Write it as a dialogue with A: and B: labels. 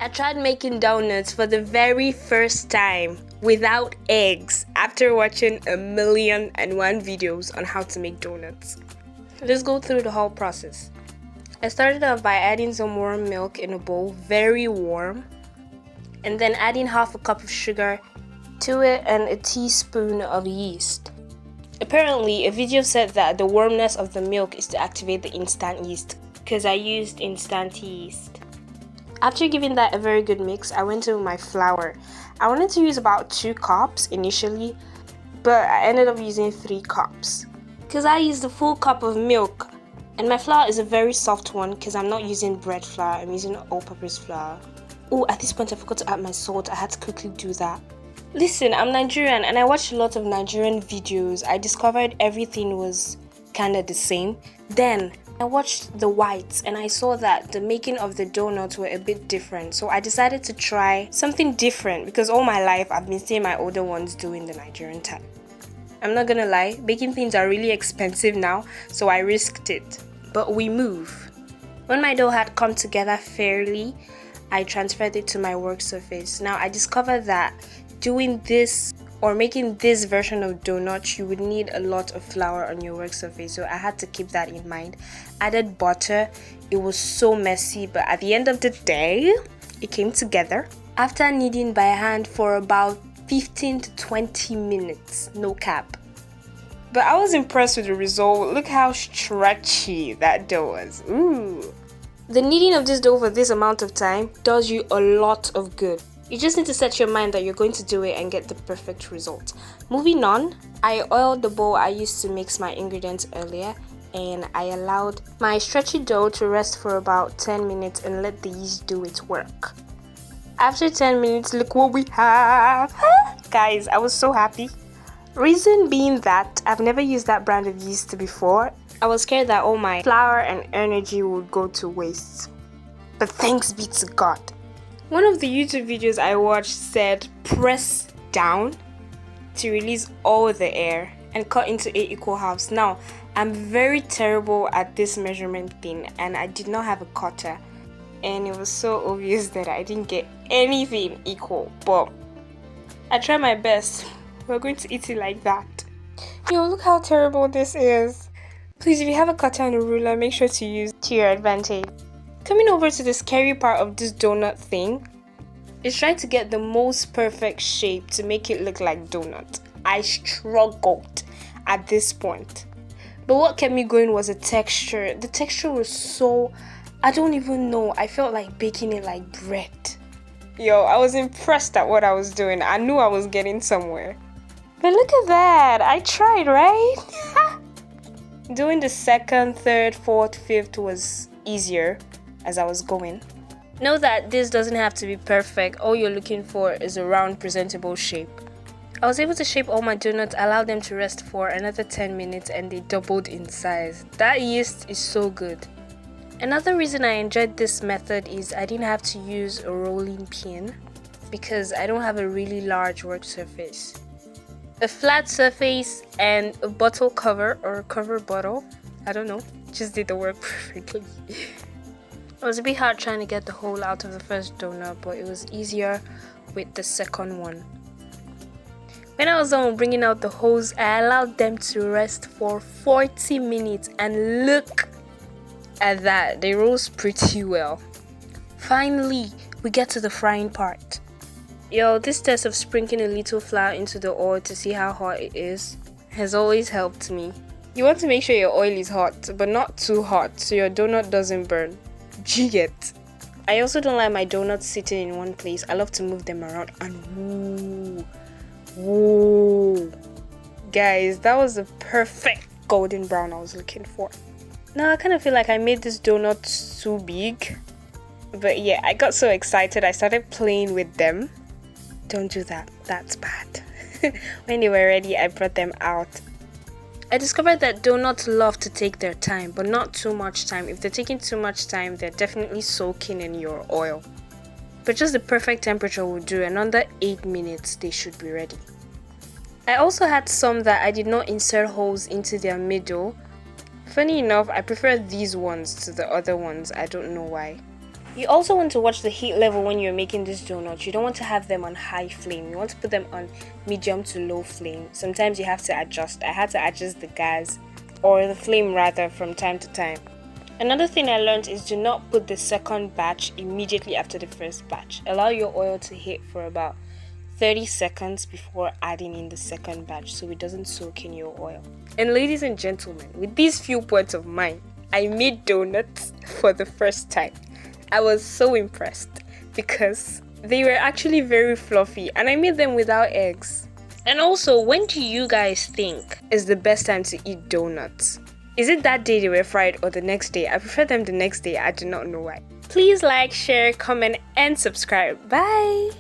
A: I tried making donuts for the very first time without eggs after watching 1,000,001 videos on how to make donuts. Let's go through the whole process. I started off by adding some warm milk in a bowl, very warm, and then adding half a cup of sugar to it and a teaspoon of yeast. Apparently, a video said that the warmness of the milk is to activate the instant yeast, because I used instant yeast. After giving that a very good mix, I went to my flour. I wanted to use about 2 cups initially, but I ended up using 3 cups because I used a full cup of milk, and my flour is a very soft one because I'm not using bread flour, I'm using all-purpose flour. Oh, at this point I forgot to add my salt. I had to quickly do that. Listen, I'm Nigerian and I watched a lot of Nigerian videos. I discovered everything was kind of the same. Then I watched the whites and I saw that the making of the donuts were a bit different. So I decided to try something different because all my life I've been seeing my older ones doing the Nigerian type. I'm not gonna lie, baking things are really expensive now, so I risked it. But we move. When my dough had come together fairly, I transferred it to my work surface. Now I discovered that doing this or making this version of donut, you would need a lot of flour on your work surface, so I had to keep that in mind. Added butter. It was so messy, but at the end of the day, it came together. After kneading by hand for about 15 to 20 minutes, no cap. But I was impressed with the result. Look how stretchy that dough was. Ooh. The kneading of this dough for this amount of time does you a lot of good. You just need to set your mind that you're going to do it and get the perfect result. Moving on, I oiled the bowl I used to mix my ingredients earlier, and I allowed my stretchy dough to rest for about 10 minutes and let the yeast do its work. After 10 minutes, look what we have! Guys, I was so happy. Reason being that I've never used that brand of yeast before. I was scared that all my flour and energy would go to waste. But thanks be to God. One of the YouTube videos I watched said press down to release all the air and cut into 8 equal halves. Now, I'm very terrible at this measurement thing and I did not have a cutter. And it was so obvious that I didn't get anything equal. But I tried my best. We're going to eat it like that. Yo, look how terrible this is. Please, if you have a cutter and a ruler, make sure to use to your advantage. Coming over to the scary part of this donut thing is trying to get the most perfect shape to make it look like donut. I struggled at this point. But what kept me going was the texture. The texture was so, I don't even know. I felt like baking it like bread. Yo, I was impressed at what I was doing. I knew I was getting somewhere. But look at that. I tried, right? Doing the second, third, fourth, fifth was easier as I was going. Know that this doesn't have to be perfect. All you're looking for is a round, presentable shape. I was able to shape all my donuts, allow them to rest for another 10 minutes, and they doubled in size. That yeast is so good. Another reason I enjoyed this method is I didn't have to use a rolling pin because I don't have a really large work surface. A flat surface and a bottle cover or a cover bottle, I don't know, just did the work perfectly. It was a bit hard trying to get the hole out of the first donut, but it was easier with the second one. When I was done bringing out the holes, I allowed them to rest for 40 minutes and look at that, they rose pretty well. Finally, we get to the frying part. Yo, this test of sprinkling a little flour into the oil to see how hot it is has always helped me. You want to make sure your oil is hot, but not too hot so your donut doesn't burn. Get. I also don't like my donuts sitting in one place. I love to move them around and whoa. Guys, that was the perfect golden brown I was looking for. Now I kind of feel like I made this donut too big. But yeah, I got so excited I started playing with them. Don't do that, that's bad. When they were ready, I brought them out. I discovered that donuts love to take their time, but not too much time. If they're taking too much time, they're definitely soaking in your oil. But just the perfect temperature will do, and under 8 minutes, they should be ready. I also had some that I did not insert holes into their middle. Funny enough, I prefer these ones to the other ones. I don't know why. You also want to watch the heat level when you're making these donuts. You don't want to have them on high flame. You want to put them on medium to low flame. Sometimes you have to adjust. I had to adjust the gas, or the flame rather, from time to time. Another thing I learned is do not put the second batch immediately after the first batch. Allow your oil to heat for about 30 seconds before adding in the second batch so it doesn't soak in your oil. And ladies and gentlemen, with these few points of mine, I made donuts for the first time. I was so impressed because they were actually very fluffy and I made them without eggs. And also, when do you guys think is the best time to eat donuts? Is it that day they were fried or the next day? I prefer them the next day. I do not know why. Please like, share, comment, and subscribe. Bye!